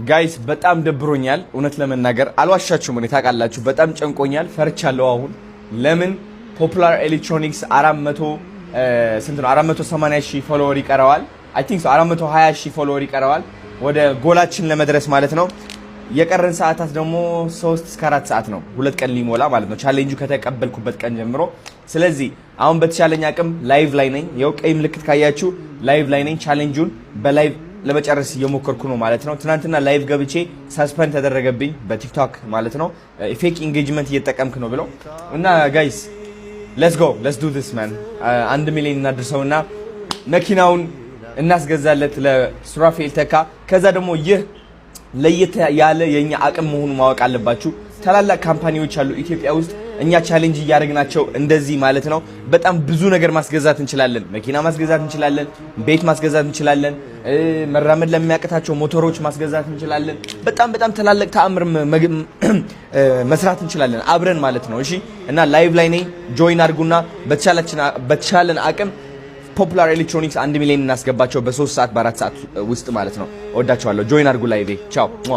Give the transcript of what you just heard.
ጋይስ በጣም ደብሮኛል እውነት ለመናገር አልዋሻችሁም እኔ ታውቃላችሁ በጣም ጨንቆኛል ፈርቻለሁ አሁን ለምን ፖፑላር ኤሌክትሮኒክስ 400 ስንት ነው 480,000 ፎሎወር ይቀረዋል አይ ቲንክ 420,000 ፎሎወር ይቀረዋል ወደ ጎላችን ለመድረስ ማለት ነው የቀረን ሰዓታት ደግሞ 3 እስከ 4 ሰዓት ነው ሁለት ቀን ሊሞላ ማለት ነው ቻሌንጁ ከተቀበልኩበት ቀን ጀምሮ ስለዚህ አሁን በተቻለኝ አቅም ላይቭ ላይ ነኝ ያው ቀይ ምልክት ካያችሁ ላይቭ ላይ ነኝ ቻሌንጁን በላይቭ ለመጨረስ እየሞከርኩ ነው ማለት ነው ትናንትና ላይቭ ገብቼ ሰስፔንድ ተደረገብኝ በቲክቶክ ማለት ነው ፌክ ኢንጌጅመንት እየተጠቀምክ ነው ብለው እና ጋይስ let's do this man 1 ሚሊዮን እናድርሰውና መኪናውን እናስገዛለት ለሱራፌል ተካ ከዛ ደግሞ ይህ ለየት ያለ የኛ አቅም መሆኑ ማወቅ አለባችሁ ታላላቅ ካምፓኒዎች አሉ ኢትዮጵያ ውስጥ እኛ ቻሌንጅ እያደረግናቸው እንደዚህ ማለት ነው በጣም ብዙ ነገር ማስገዛት እንችላለን መኪና ማስገዛት እንችላለን ቤት ማስገዛት እንችላለን መራመድ ለሚያቀታቸው ሞተሮች ማስገዛት እንችላለን በጣም ታላላቅ ተአምር መስራት እንችላለን አብረን ማለት ነው እሺ እና ላይቭ ላይ ነኝ ጆይን አድርጉና በተቻለን አቅም ፖፑላር ኤሌክትሮኒክስ 1 ሚሊዮን እናስገባቸው በ3 ሰዓት በ4 ሰዓት ውስጥ ማለት ነው ወዳችኋለሁ ጆይን አድርጉ ላይቭ ቻው